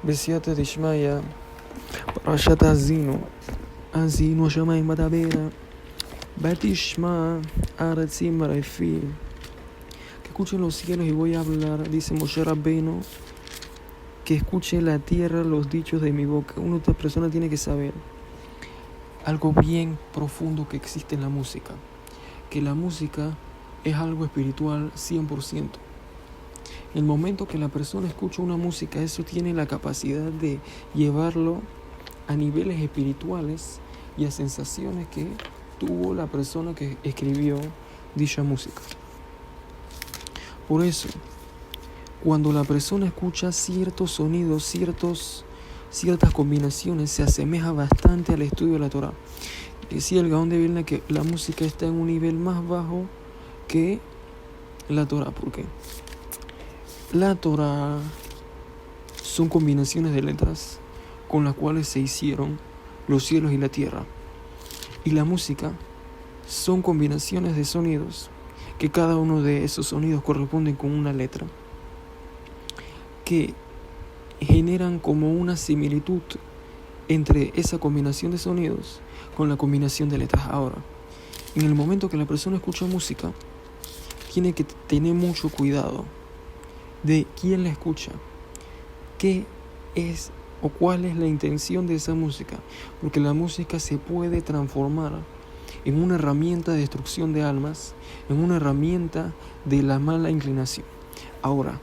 בסייעתא דשמיא, פרשת האזינו, האזינו השמיים ותעברנה, ותשמע הארצים הרעפים. Que escuchen los cielos y voy a hablar, dice Moshe Rabbeinu, que escuche la tierra los dichos de mi boca. Otra persona tiene que saber algo bien profundo que existe en la música, que la música es algo espiritual 100%. El momento que la persona escucha una música, eso tiene la capacidad de llevarlo a niveles espirituales y a sensaciones que tuvo la persona que escribió dicha música. Por eso, cuando la persona escucha ciertos sonidos, ciertas combinaciones, se asemeja bastante al estudio de la Torah. Decía el Gaón de Vilna que la música está en un nivel más bajo que la Torah. ¿Por qué? La Torah son combinaciones de letras con las cuales se hicieron los cielos y la tierra. Y la música son combinaciones de sonidos, que cada uno de esos sonidos corresponden con una letra, que generan como una similitud entre esa combinación de sonidos con la combinación de letras. Ahora, en el momento que la persona escucha música, tiene que tener mucho cuidado de quién la escucha, qué es o cuál es la intención de esa música, porque la música se puede transformar en una herramienta de destrucción de almas, en una herramienta de la mala inclinación. Ahora,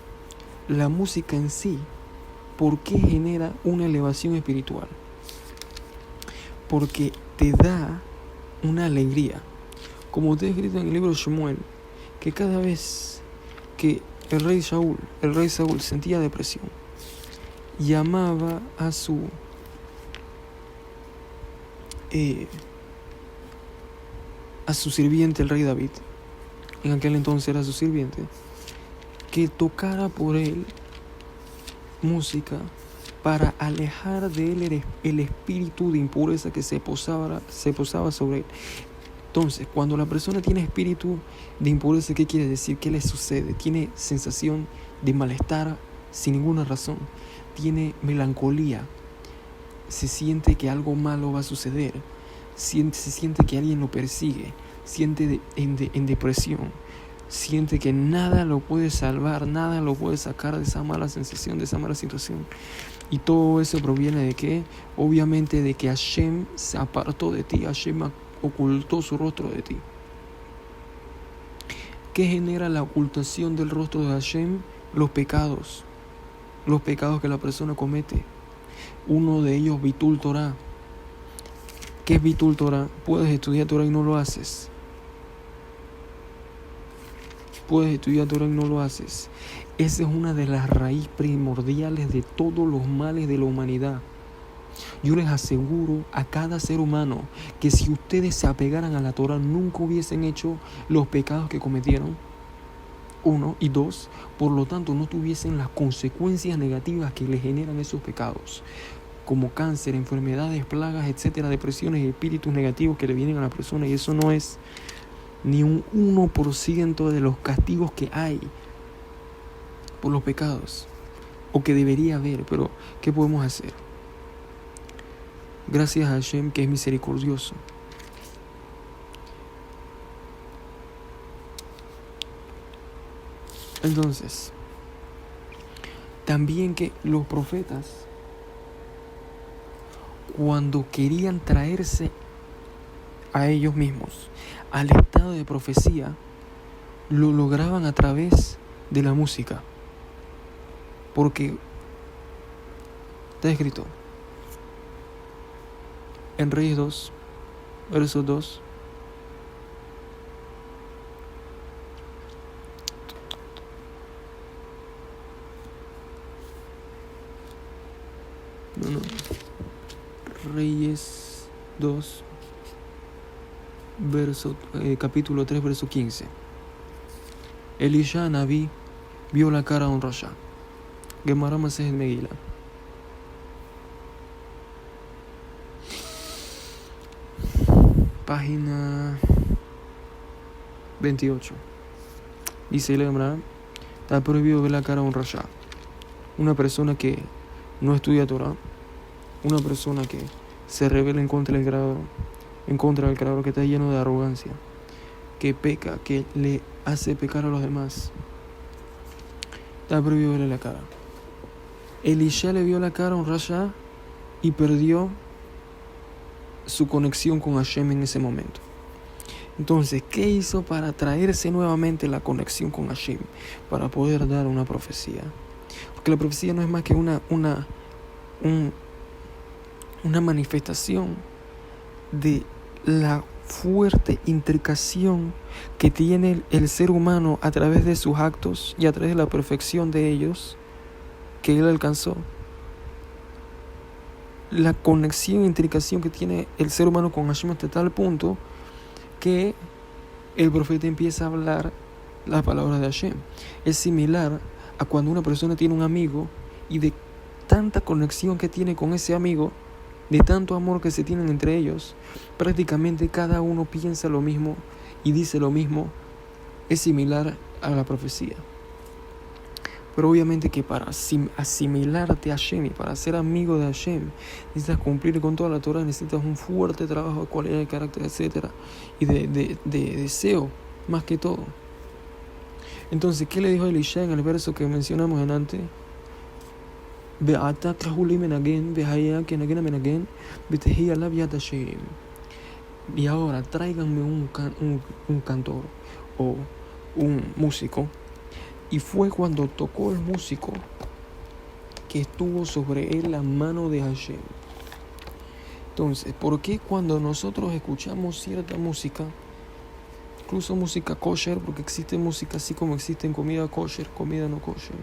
la música en sí, ¿por qué genera una elevación espiritual? Porque te da una alegría. Como está escrito en el libro de Shmuel, que cada vez que el rey Saúl sentía depresión, llamaba a su sirviente, el rey David, en aquel entonces era su sirviente, que tocara por él música para alejar de él el espíritu de impureza que se posaba sobre él. Entonces, cuando la persona tiene espíritu de impureza, ¿qué quiere decir? ¿Qué le sucede? Tiene sensación de malestar sin ninguna razón. Tiene melancolía. Se siente que algo malo va a suceder. Se siente que alguien lo persigue. Siente en depresión. Siente que nada lo puede salvar, nada lo puede sacar de esa mala sensación, de esa mala situación. Y todo eso proviene de ¿qué? Obviamente de que Hashem se apartó de ti. Hashem ocultó su rostro de ti. ¿Qué genera la ocultación del rostro de Hashem? Los pecados que la persona comete. Uno de ellos, Bitul Torah. ¿Qué es Bitul Torah? Puedes estudiar Torah y no lo haces. Esa es una de las raíces primordiales de todos los males de la humanidad. Yo les aseguro a cada ser humano que si ustedes se apegaran a la Torah, nunca hubiesen hecho los pecados que cometieron. 1 y 2, por lo tanto no tuviesen las consecuencias negativas que les generan esos pecados, como cáncer, enfermedades, plagas, etcétera, depresiones y espíritus negativos que le vienen a la persona. Y eso no es ni un 1% de los castigos que hay por los pecados, o que debería haber. Pero ¿qué podemos hacer? Gracias a Hashem, que es misericordioso. Entonces, también que los profetas, cuando querían traerse a ellos mismos al estado de profecía, lo lograban a través de la música. Porque está escrito en Reyes 2, verso 2, Reyes 2, capítulo 3, verso 15. Elisha Naví vio la cara de un rasha. Gemara Masejet Megillah. Página 28. Dice la Gemara, está prohibido ver la cara de un rasha, una persona que no estudia Torah, una persona que se rebela en contra del Creador, que está lleno de arrogancia, que peca, que le hace pecar a los demás, está prohibido verle la cara. Elisha le vio la cara a un rasha y perdió su conexión con Hashem en ese momento. Entonces, ¿qué hizo para traerse nuevamente la conexión con Hashem? Para poder dar una profecía. Porque la profecía no es más que una manifestación de la fuerte intricación que tiene el ser humano a través de sus actos y a través de la perfección de ellos que él alcanzó. La conexión e intricación que tiene el ser humano con Hashem hasta tal punto que el profeta empieza a hablar las palabras de Hashem. Es similar a cuando una persona tiene un amigo y de tanta conexión que tiene con ese amigo, de tanto amor que se tienen entre ellos, prácticamente cada uno piensa lo mismo y dice lo mismo. Es similar a la profecía. Pero obviamente que para asimilarte a Hashem y para ser amigo de Hashem, necesitas cumplir con toda la Torah, necesitas un fuerte trabajo de cualidad de carácter, etc. Y de deseo, más que todo. Entonces, ¿qué le dijo Elisha en el verso que mencionamos en antes? Y ahora tráiganme un cantor o un músico. Y fue cuando tocó el músico que estuvo sobre él la mano de Hashem. Entonces, ¿por qué cuando nosotros escuchamos cierta música, incluso música kosher, porque existe música así como existen comida kosher, comida no kosher,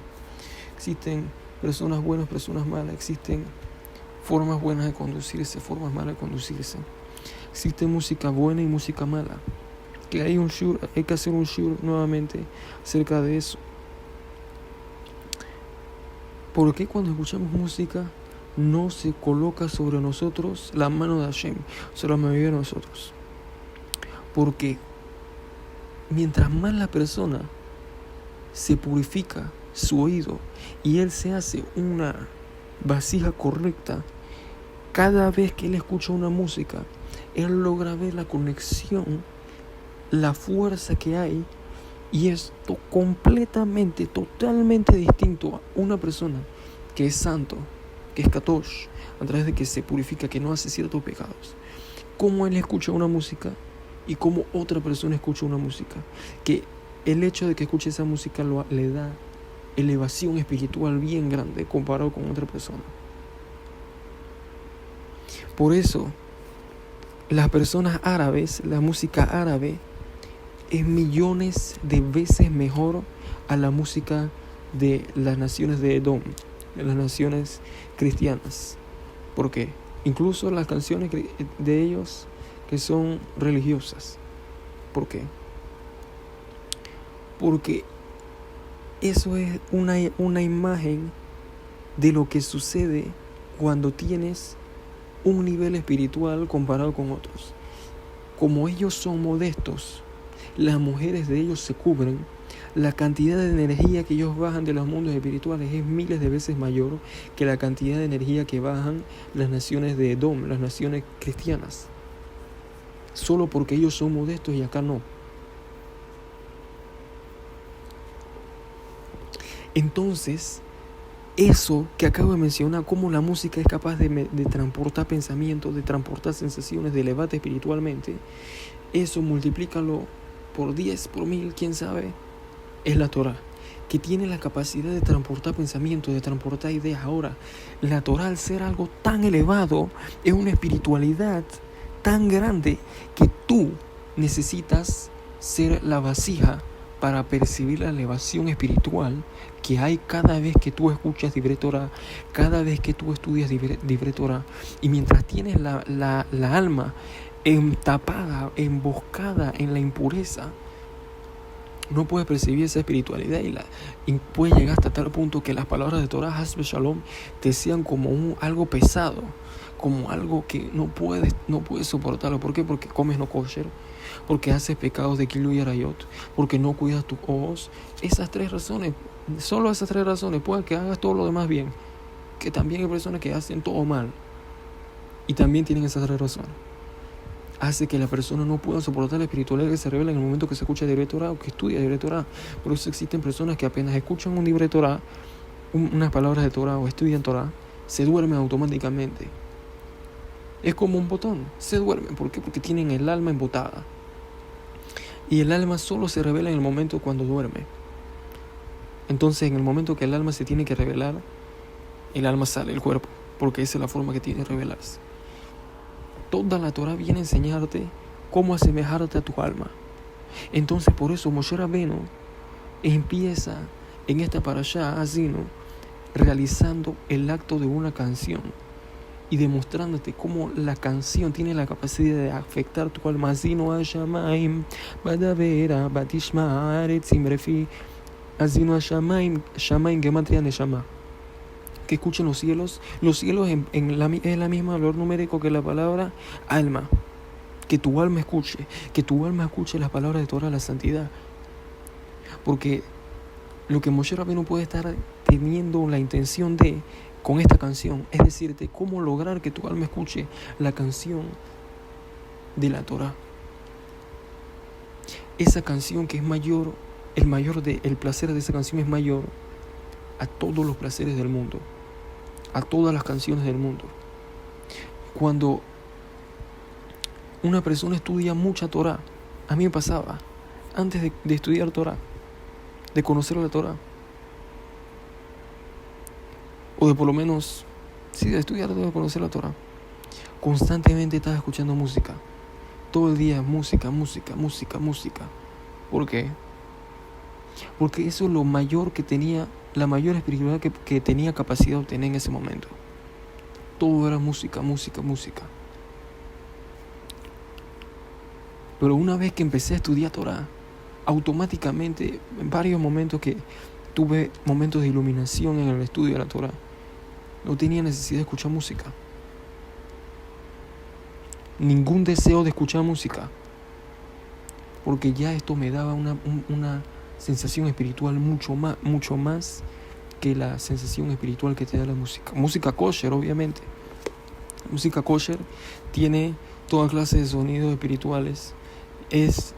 existen personas buenas, personas malas, existen formas buenas de conducirse, formas malas de conducirse, existe música buena y música mala, que hay que hacer un shur nuevamente acerca de eso. ¿Por qué cuando escuchamos música no se coloca sobre nosotros la mano de Hashem, sobre la mayoría de nosotros? Porque mientras más la persona se purifica su oído y él se hace una vasija correcta, cada vez que él escucha una música, él logra ver la conexión, la fuerza que hay. Y es completamente, totalmente distinto a una persona que es santo, que es katosh, a través de que se purifica, que no hace ciertos pecados. Cómo él escucha una música y cómo otra persona escucha una música. Que el hecho de que escuche esa música le da elevación espiritual bien grande comparado con otra persona. Por eso, las personas árabes, la música árabe, es millones de veces mejor a la música de las naciones de Edom, de las naciones cristianas. Porque incluso las canciones de ellos que son religiosas. ¿Por qué? Porque eso es una imagen de lo que sucede cuando tienes un nivel espiritual comparado con otros. Como ellos son modestos, las mujeres de ellos se cubren, la cantidad de energía que ellos bajan de los mundos espirituales es miles de veces mayor que la cantidad de energía que bajan las naciones de Edom, las naciones cristianas. Solo porque ellos son modestos y acá no. Entonces, eso que acabo de mencionar, cómo la música es capaz de transportar pensamientos, de transportar sensaciones, de elevarte espiritualmente, eso multiplícalo por 10, por 1000, quién sabe, es la Torah, que tiene la capacidad de transportar pensamientos, de transportar ideas. Ahora, la Torah, al ser algo tan elevado, es una espiritualidad tan grande que tú necesitas ser la vasija para percibir la elevación espiritual que hay cada vez que tú escuchas Divrei Torah, cada vez que tú estudias Divrei Torah. Y mientras tienes la alma tapada, emboscada en la impureza, no puedes percibir esa espiritualidad y puede llegar hasta tal punto que las palabras de Torah, Hasbe Shalom, te sean como algo pesado, como algo que no puedes soportarlo. ¿Por qué? Porque comes no kosher, porque haces pecados de Kilu y Arayot, porque no cuidas tus ojos. Esas 3 razones, solo esas 3 razones, puede que hagas todo lo demás bien, que también hay personas que hacen todo mal y también tienen esas tres razones. Hace que la persona no pueda soportar la espiritualidad que se revela en el momento que se escucha Divrei Torah o que estudia Divrei Torah. Por eso existen personas que apenas escuchan un Divrei Torah, unas palabras de Torah o estudian Torah, se duermen automáticamente. Es como un botón, se duermen. ¿Por qué? Porque tienen el alma embotada. Y el alma solo se revela en el momento cuando duerme. Entonces, en el momento que el alma se tiene que revelar, el alma sale del cuerpo, porque esa es la forma que tiene de revelarse. Toda la Torah viene a enseñarte cómo asemejarte a tu alma. Entonces, por eso Moshe Rabbeinu empieza en esta parashá Azino realizando el acto de una canción y demostrándote cómo la canción tiene la capacidad de afectar tu alma. Azino Ashamaim Badavera Batishma Aretz Imrefi. Azino Ashamaim Shamaim Gematria Neshama. Que escuchen los cielos es la misma valor numérico que la palabra alma. Que tu alma escuche las palabras de Torah, la santidad. Porque lo que Moshe Rabbeinu puede estar teniendo la intención de con esta canción es decirte cómo lograr que tu alma escuche la canción de la Torah. Esa canción que es mayor, el placer de esa canción es mayor a todos los placeres del mundo, a todas las canciones del mundo. Cuando una persona estudia mucha Torah, a mí me pasaba, antes de estudiar Torah, de conocer la Torah, o de por lo menos, sí, de estudiar, de conocer la Torah, constantemente estaba escuchando música, todo el día música. ¿Por qué? Porque eso es lo mayor que tenía, la mayor espiritualidad que tenía capacidad de obtener en ese momento. Todo era música. Pero una vez que empecé a estudiar Torah, automáticamente, en varios momentos que tuve momentos de iluminación en el estudio de la Torah, no tenía necesidad de escuchar música. Ningún deseo de escuchar música. Porque ya esto me daba una sensación espiritual mucho más que la sensación espiritual que te da la música. Música kosher, obviamente. Música kosher tiene toda clase de sonidos espirituales.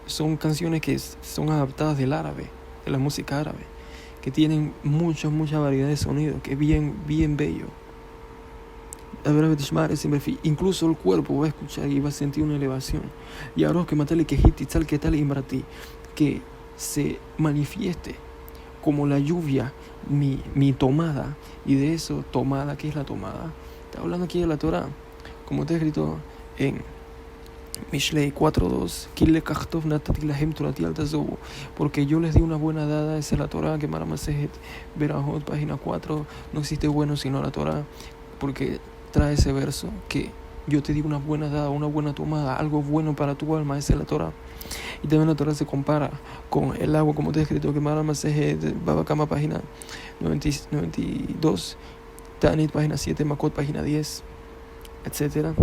Son canciones que son adaptadas del árabe, de la música árabe, que tienen mucha variedad de sonidos, que es bien bello. Incluso el cuerpo va a escuchar y va a sentir una elevación. Y ahora que matale que tal que tal imbrati, que se manifieste como la lluvia, mi tomada. Y de eso, tomada, ¿qué es la tomada? Está hablando aquí de la Torah, como está escrito en Mishlei 4.2, porque yo les di una buena dada, esa es la Torah, que Maramasejet Berajot, página 4, no existe bueno sino la Torah, porque trae ese verso, que yo te di una buena dada, una buena tomada, algo bueno para tu alma, esa es la Torah. Y también la Torah se compara con el agua, como está escrito, que Maramasejet Babakama, página 92, Tanit, página 7, Makot, página 10, etcétera.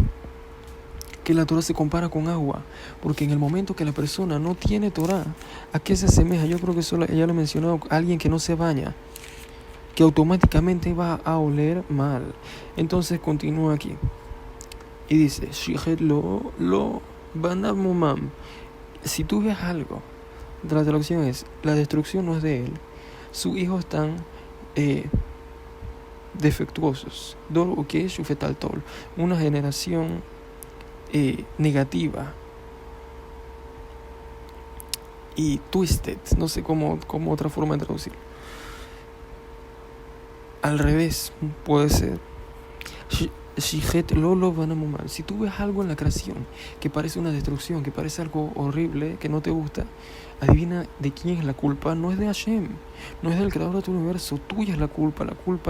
Que la Torah se compara con agua, porque en el momento que la persona no tiene Torah, ¿a qué se asemeja? Yo creo que eso ya lo he mencionado, alguien que no se baña, que automáticamente va a oler mal. Entonces continúa aquí y dice, lo banamumam. Si tú ves algo, la traducción es, la destrucción no es de él, sus hijos están defectuosos. Dor o que shufetal tol, una generación negativa y twisted, no sé cómo otra forma de traducirlo. Al revés, puede ser. Si tú ves algo en la creación que parece una destrucción, que parece algo horrible, que no te gusta, adivina de quién es la culpa. No es de Hashem, no es del creador de tu universo, tuya es la culpa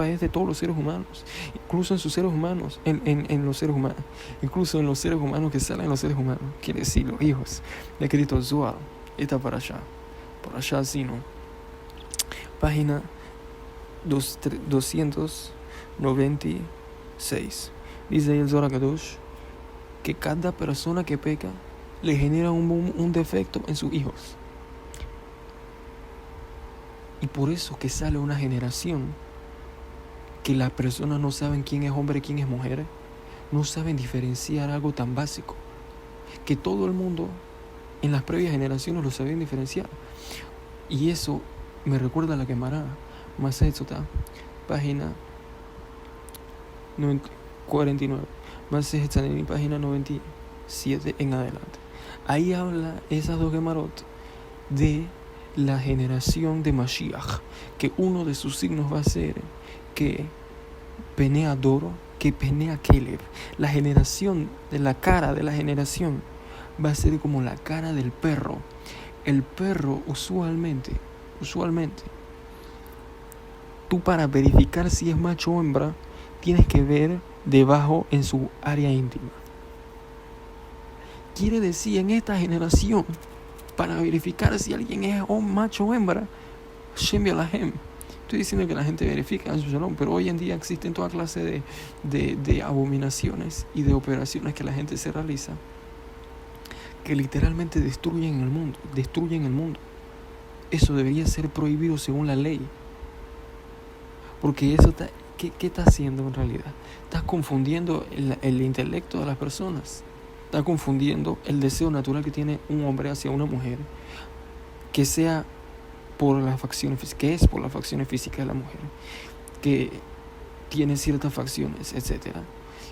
es de todos los seres humanos, incluso en sus seres humanos, en los seres humanos, incluso en los seres humanos que salen los seres humanos, quiere decir los hijos de Cristo Zohar. Está para allá sino página 296. Dice el Zohar Kadosh que cada persona que peca le genera un defecto en sus hijos. Y por eso que sale una generación que las personas no saben quién es hombre y quién es mujer. No saben diferenciar algo tan básico, que todo el mundo en las previas generaciones lo sabían diferenciar. Y eso me recuerda a la Gemara, Masechota, página 49, Masechota, página 97 en adelante. Ahí habla esas dos Gemarot de la generación de Mashiach, que uno de sus signos va a ser que Penea Doro, que Penea Kelev. La generación de la cara de la generación va a ser como la cara del perro. El perro usualmente, tú para verificar si es macho o hembra, tienes que ver debajo en su área íntima. Quiere decir, en esta generación, para verificar si alguien es macho o hembra, Shem Yalahem. Estoy diciendo que la gente verifica, pero hoy en día existen toda clase de abominaciones y de operaciones que la gente se realiza, que literalmente destruyen el mundo. Eso debería ser prohibido según la ley. Porque eso ¿qué está haciendo en realidad? Estás confundiendo el intelecto de las personas. Estás confundiendo el deseo natural que tiene un hombre hacia una mujer, que sea por las facciones físicas, que es por las facciones físicas de la mujer, que tiene ciertas facciones, etc.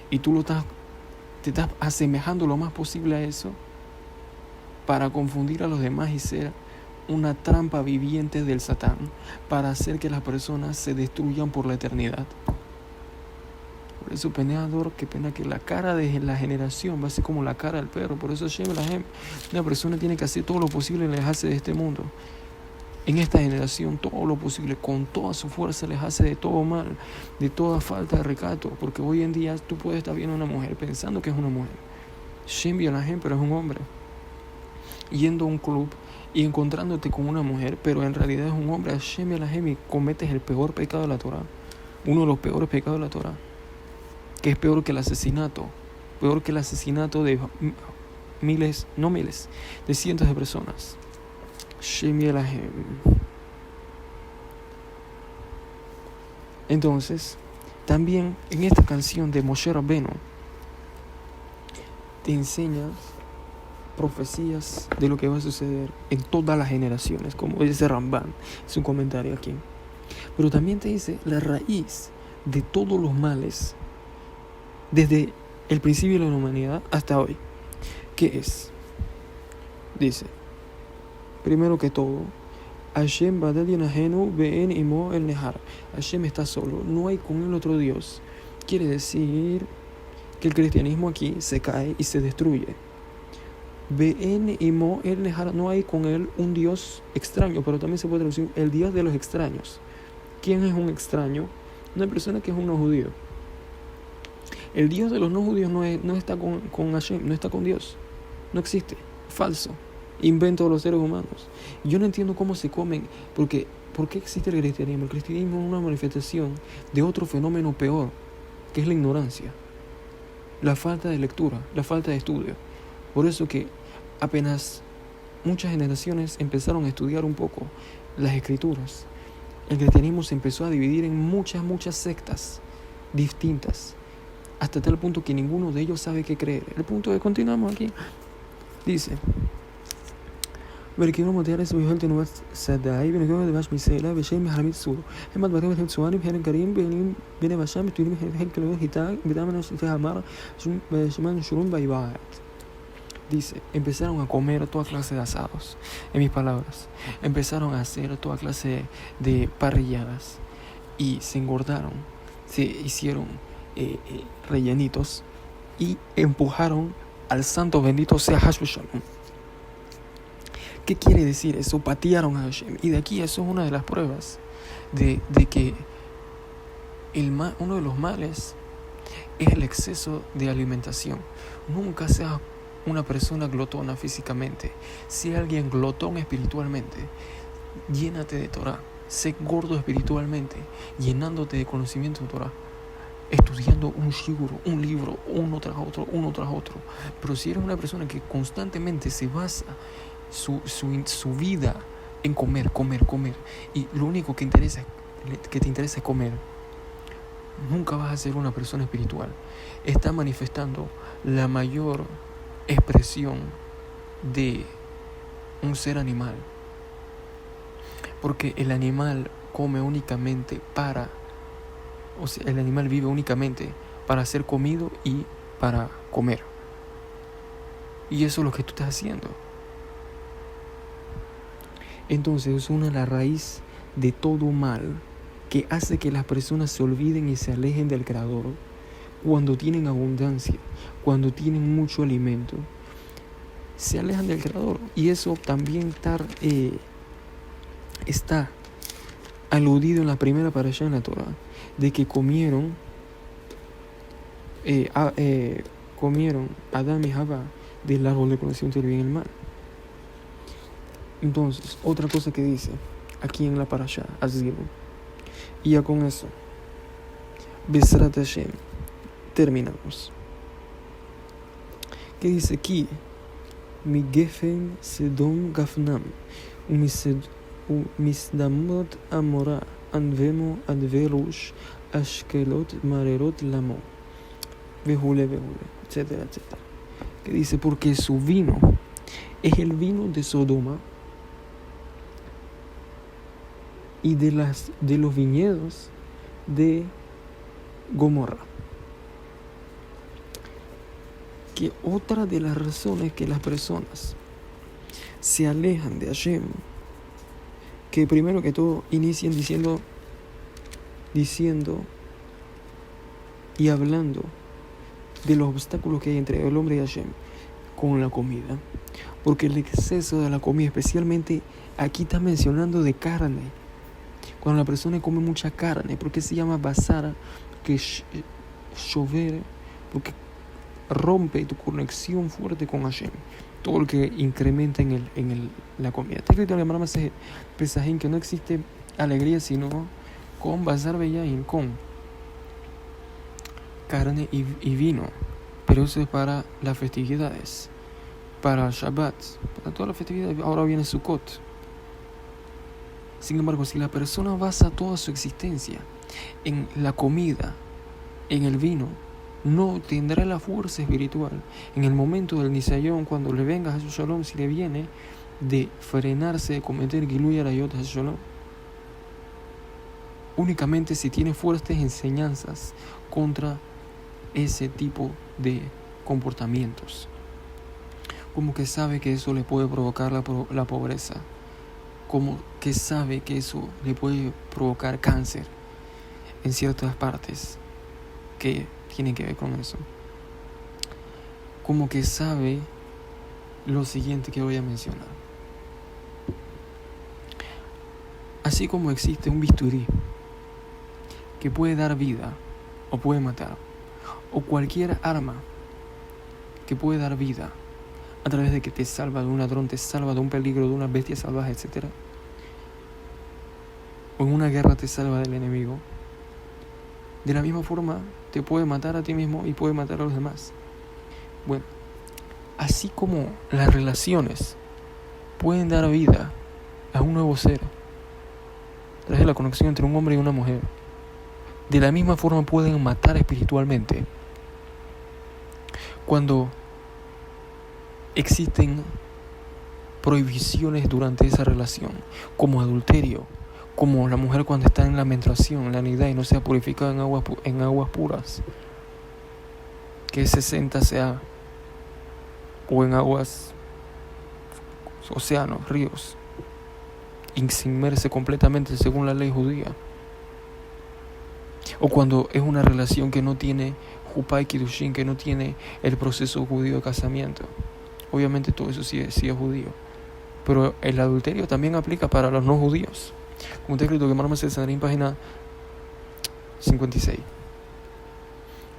Y tú te estás asemejando lo más posible a eso para confundir a los demás y ser una trampa viviente del Satán, para hacer que las personas se destruyan por la eternidad. Por eso Peneador, qué pena que la cara de la generación va a ser como la cara del perro. Por eso una persona tiene que hacer todo lo posible en alejarse de este mundo. En esta generación todo lo posible, con toda su fuerza, les hace de todo mal, de toda falta de recato, porque hoy en día tú puedes estar viendo a una mujer pensando que es una mujer, pero es un hombre, yendo a un club y encontrándote con una mujer, pero en realidad es un hombre, y cometes el peor pecado de la Torah, uno de los peores pecados de la Torah, que es peor que el asesinato de miles, de cientos de personas. Entonces, también en esta canción de Moshe Rabbeinu te enseña profecías de lo que va a suceder en todas las generaciones, como dice Ramban en su comentario aquí. Pero también te dice la raíz de todos los males desde el principio de la humanidad hasta hoy. ¿Qué es? Dice, primero que todo, Hashem badal yanahenu ve'en imo el nehar. Hashem está solo, no hay con él otro Dios. Quiere decir que el cristianismo aquí se cae y se destruye. Ve'en imo el nehar, no hay con él un Dios extraño, pero también se puede traducir el Dios de los extraños. ¿Quién es un extraño? Una persona que es un no judío. El Dios de los no judíos no está con Hashem, no está con Dios. No existe, falso. Invento de los seres humanos. Yo no entiendo cómo se comen, porque ¿por qué existe el cristianismo? El cristianismo es una manifestación de otro fenómeno peor, que es la ignorancia, la falta de lectura, la falta de estudio. Por eso que apenas muchas generaciones empezaron a estudiar un poco las escrituras, el cristianismo se empezó a dividir en muchas sectas distintas, hasta tal punto que ninguno de ellos sabe qué creer. El punto de continuamos aquí. Dice, ולקיום מותיר את ויהל תנועת סדאי ונקום לדבש מסלע ושם מחרמית סור הם הדברים את צואנים הם קרים בין הבשם תולים הם כלום היטה בדם הנשתי המר שמן שורום באיבעת. Dice, empezaron a comer toda clase de asados, en mis palabras. Empezaron a hacer toda clase de parrilladas y se engordaron, se hicieron rellenitos y empujaron al santo bendito sea Hashem Shalom. ¿Qué quiere decir eso? Patearon a Hashem. Y de aquí eso es una de las pruebas de que uno de los males es el exceso de alimentación. Nunca seas una persona glotona físicamente. Si alguien glotón espiritualmente, llénate de Torah. Sé gordo espiritualmente, llenándote de conocimiento de Torah. Estudiando un shigur, un libro, uno tras otro. Pero si eres una persona que constantemente se basa su vida en comer, y lo único que te interesa es comer, nunca vas a ser una persona espiritual. Está manifestando la mayor expresión de un ser animal. Porque el animal come únicamente el animal vive únicamente para ser comido y para comer. Y eso es lo que tú estás haciendo. Entonces es la raíz de todo mal que hace que las personas se olviden y se alejen del Creador cuando tienen abundancia, cuando tienen mucho alimento. Se alejan del Creador. Y eso también está aludido en la primera parashá en la Torah, de que comieron Adán y Jabá del árbol de conocimiento del bien y el mal. Entonces, otra cosa que dice aquí en la parashá, Azil, y ya con eso, Besrat Hashem, terminamos. ¿Qué dice aquí? Mi gefen sedom gafnam, misdamot amora, anvemo adverush, ashkelot marerot lamo, vejule, etcétera, etcétera. Que dice, porque su vino es el vino de Sodoma y de los viñedos de Gomorra. Que otra de las razones que las personas se alejan de Hashem, que primero que todo inician diciendo y hablando de los obstáculos que hay entre el hombre y Hashem con la comida, porque el exceso de la comida, especialmente aquí está mencionando de carne, cuando la persona come mucha carne, porque se llama basara, que shover, porque rompe tu conexión fuerte con Hashem, todo lo que incrementa en la comida. Está escrito en el Gemara Pesajim que no existe alegría sino con basar beyain, con carne y vino, pero eso es para las festividades, para Shabbat, para todas las festividades. Ahora viene Sukkot. Sin embargo, si la persona basa toda su existencia en la comida, en el vino, no tendrá la fuerza espiritual en el momento del Nisayón, cuando le venga a su Shalom, si le viene de frenarse, de cometer Gilui Arayot a Shalom. Únicamente si tiene fuertes enseñanzas contra ese tipo de comportamientos, como que sabe que eso le puede provocar la pobreza, como que sabe que eso le puede provocar cáncer en ciertas partes que tienen que ver con eso, como que sabe lo siguiente que voy a mencionar. Así como existe un bisturí que puede dar vida o puede matar, o cualquier arma que puede dar vida a través de que te salva de un ladrón, te salva de un peligro, de una bestia salvaje, etc., o en una guerra te salva del enemigo, de la misma forma te puede matar a ti mismo y puede matar a los demás. Bueno, así como las relaciones pueden dar vida a un nuevo ser a través de la conexión entre un hombre y una mujer, de la misma forma pueden matar espiritualmente cuando existen prohibiciones durante esa relación, como adulterio, como la mujer cuando está en la menstruación, en la nidad, y no sea purificada en aguas puras, que 60 sea, o en aguas, océanos, ríos, y se inmerse completamente según la ley judía. O cuando es una relación que no tiene Jupa y Kiddushin, que no tiene el proceso judío de casamiento. Obviamente todo eso sí es judío. Pero el adulterio también aplica para los no judíos. Como está escrito en Gemara Sanedrín, página 56.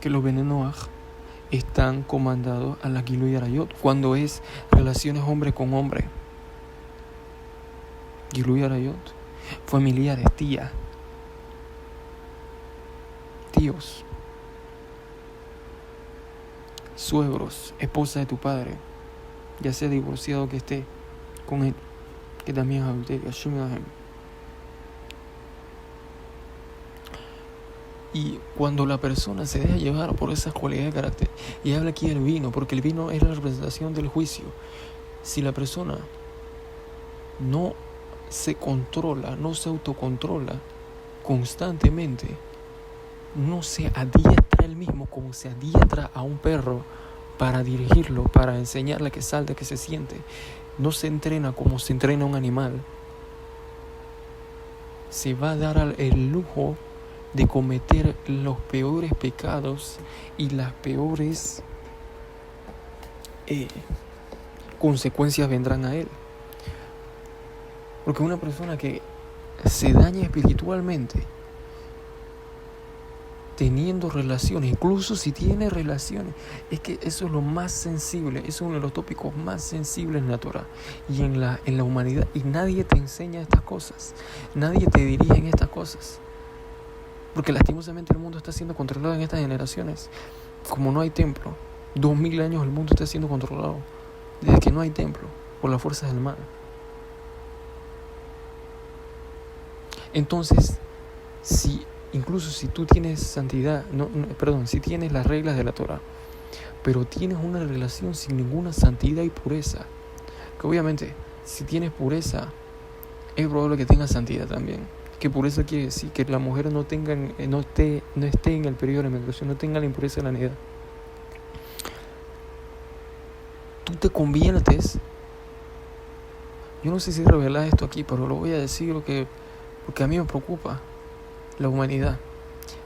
Que los Bnei Noach están comandados a la Gilui Arayot cuando es relaciones hombre con hombre. Gilui Arayot, familiares, tías, tíos, suegros, esposa de tu padre, ya sea divorciado que esté con él, que también es adulterio. Y cuando la persona se deja llevar por esas cualidades de carácter, y habla aquí del vino, porque el vino es la representación del juicio. Si la persona no se controla, no se autocontrola constantemente, no se adiestra él mismo como se adiestra a un perro para dirigirlo, para enseñarle que salte, que se siente, no se entrena como se entrena un animal, se va a dar el lujo de cometer los peores pecados y las peores consecuencias vendrán a él. Porque una persona que se daña espiritualmente teniendo relaciones, incluso si tiene relaciones, es que eso es lo más sensible, eso es uno de los tópicos más sensibles en la Torah y en la humanidad, y nadie te enseña estas cosas, nadie te dirige en estas cosas, porque lastimosamente el mundo está siendo controlado en estas generaciones. Como no hay templo, 2000 años el mundo está siendo controlado desde que no hay templo por las fuerzas del mal. Entonces, incluso si tú tienes santidad, si tienes las reglas de la Torah, pero tienes una relación sin ninguna santidad y pureza, que obviamente si tienes pureza es probable que tengas santidad también. Que pureza quiere decir que la mujer no esté en el periodo de menstruación, no tenga la impureza de la nidad. Tú te conviertes, yo no sé si revelar esto aquí, pero lo voy a decir porque a mí me preocupa la humanidad,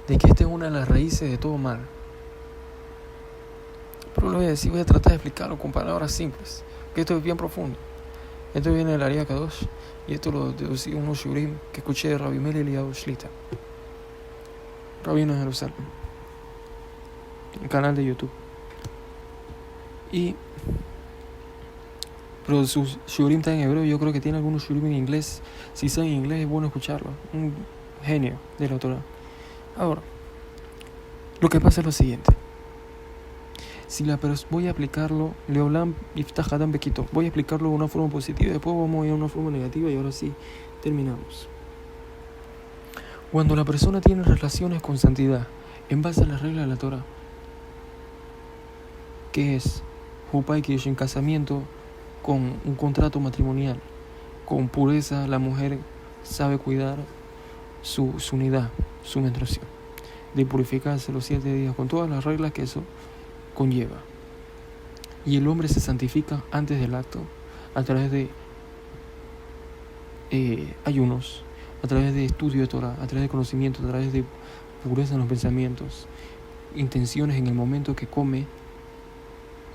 de que esta es una de las raíces de todo mal. Pero lo voy a decir, voy a tratar de explicarlo con palabras simples, que esto es bien profundo. Esto viene del Ariá Kadosh, y esto lo deducí unos shurim que escuché de Rabbi Meir Eliyahu Shlita, rabino de Jerusalén, un canal de YouTube. Pero su shurim está en hebreo, yo creo que tiene algunos shurim en inglés. Si saben inglés es bueno escucharlo. Un genio de la Torah. Ahora, lo que pasa es lo siguiente. Voy a aplicarlo, Leolam Iftach Adam Bequito, voy a explicarlo de una forma positiva, después vamos a ir a una forma negativa y ahora sí, terminamos. Cuando la persona tiene relaciones con santidad, en base a las reglas de la Torah, que es Hupai Kish, en casamiento con un contrato matrimonial, con pureza, la mujer sabe cuidar su unidad, su menstruación, de purificarse los 7 días, con todas las reglas que eso conlleva. Y el hombre se santifica antes del acto a través de ayunos, a través de estudio de Torah, a través de conocimiento, a través de pureza en los pensamientos, intenciones en el momento que come,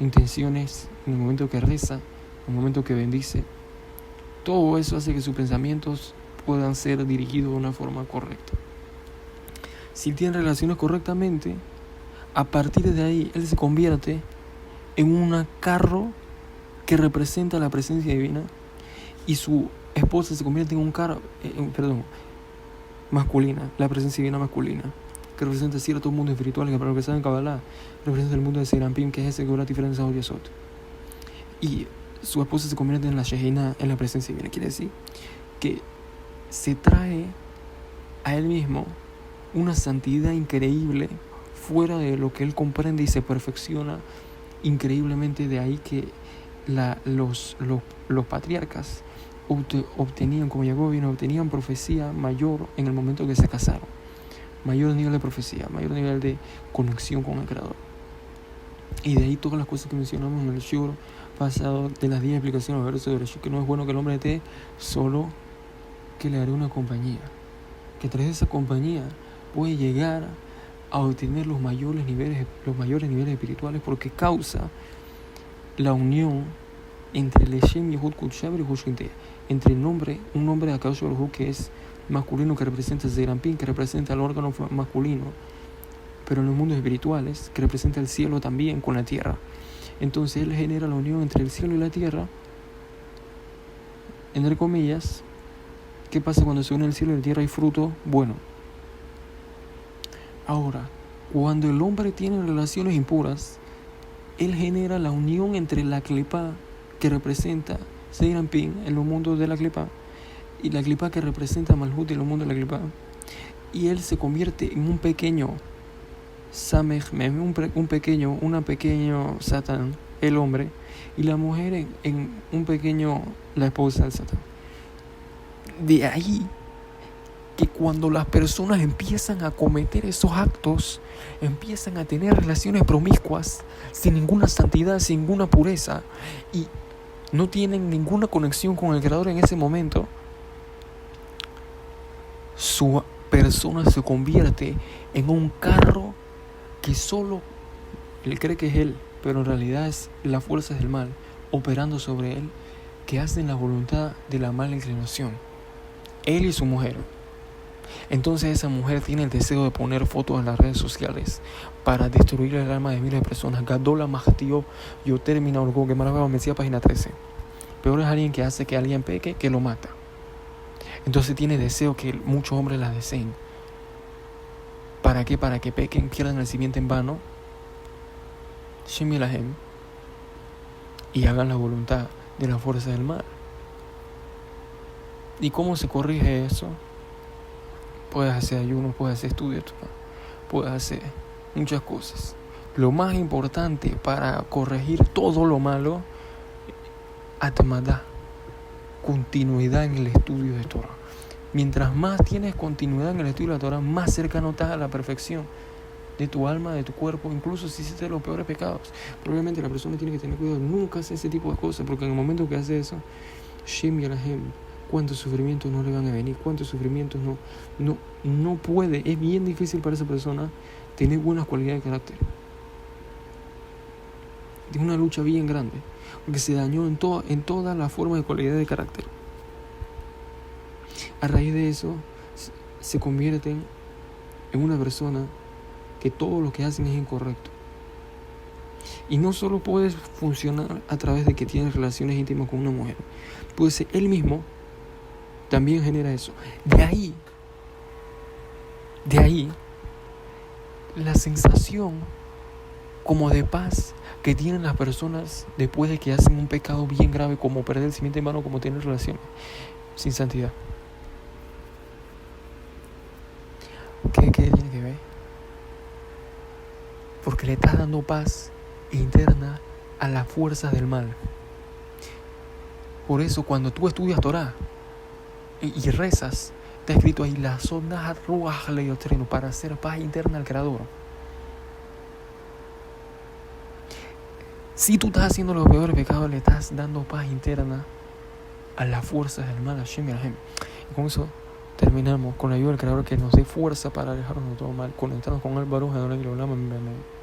intenciones en el momento que reza, en el momento que bendice. Todo eso hace que sus pensamientos puedan ser dirigidos de una forma correcta. Si tiene relaciones correctamente, a partir de ahí él se convierte en un carro que representa la presencia divina, y su esposa se convierte en un carro masculina, la presencia divina masculina, que representa cierto mundo espiritual, que para los que saben Kabbalah representa el mundo de Serampim, que es ese que habla diferencia de Yasot. Y su esposa se convierte en la Shejina, en la presencia divina. Quiere decir que se trae a él mismo una santidad increíble, fuera de lo que él comprende, y se perfecciona increíblemente. De ahí que los patriarcas obtenían, como Jacob vino, obtenían profecía mayor en el momento que se casaron. Mayor nivel de profecía, mayor nivel de conexión con el Creador. Y de ahí todas las cosas que mencionamos en el Shur pasado, de las 10 explicaciones del verso de Bereshit, que no es bueno que el hombre esté solo, que le haré una compañía, que a través de esa compañía puede llegar a obtener los mayores niveles espirituales, porque causa la unión entre el Shem Yehud Kutshaber y Hushinte, entre un nombre de Akadosh Baruj Hu que es masculino, que representa el Zerampín, que representa el órgano masculino, pero en los mundos espirituales, que representa el cielo también con la tierra. Entonces él genera la unión entre el cielo y la tierra, entre comillas. ¿Qué pasa cuando se une el cielo y la tierra? Hay fruto bueno. Ahora, cuando el hombre tiene relaciones impuras, él genera la unión entre la Klipá, que representa Serampín en los mundos de la Klipá, y la Klipá que representa Malhut en los mundos de la Klipá. y él se convierte en un pequeño Samech Mem, una pequeño Satán, el hombre, y la mujer en un pequeño, la esposa del Satán. De ahí que cuando las personas empiezan a cometer esos actos, empiezan a tener relaciones promiscuas, sin ninguna santidad, sin ninguna pureza, y no tienen ninguna conexión con el Creador en ese momento, su persona se convierte en un carro que solo él cree que es él, pero en realidad es las fuerzas del mal operando sobre él, que hacen la voluntad de la mala inclinación, él y su mujer. Entonces esa mujer tiene el deseo de poner fotos en las redes sociales para destruir el alma de miles de personas. Gadola Mahatio, yo termino algo que Maravilla me decía, página 13. Peor es alguien que hace que alguien peque, que lo mata. Entonces tiene deseo que muchos hombres la deseen. ¿Para qué? Para que pequen, pierdan el simiente en vano, Shemilahem, y hagan la voluntad de la fuerza del mal. ¿Y cómo se corrige eso? Puedes hacer ayuno, puedes hacer estudio, puedes hacer muchas cosas. Lo más importante para corregir todo lo malo, atmadá, continuidad en el estudio de Torah. Mientras más tienes continuidad en el estudio de la Torah, más cercano estás a la perfección de tu alma, de tu cuerpo, incluso si hiciste los peores pecados. Probablemente la persona tiene que tener cuidado, nunca hacer ese tipo de cosas, porque en el momento que hace eso, Shem Yalahem, cuántos sufrimientos no le van a venir, cuántos sufrimientos no puede, es bien difícil para esa persona tener buenas cualidades de carácter. Es una lucha bien grande, porque se dañó en todas las formas de cualidad de carácter. A raíz de eso, se convierten en una persona que todo lo que hacen es incorrecto. Y no solo puedes funcionar a través de que tienes relaciones íntimas con una mujer, puede ser él mismo también genera eso. De ahí la sensación como de paz que tienen las personas después de que hacen un pecado bien grave, como perder el simiente en mano, como tener relaciones sin santidad. ¿Qué tiene que ver? Porque le estás dando paz interna a las fuerzas del mal. Por eso cuando tú estudias Torah y rezas, está escrito ahí la sonda para hacer paz interna al Creador. Si tú estás haciendo los peores pecados, le estás dando paz interna a las fuerzas del mal, Hashem Yalahem. Y con eso terminamos, con la ayuda del Creador, que nos dé fuerza para alejarnos de todo mal, conectarnos con el Baruj, Adonai, Olam, Amén.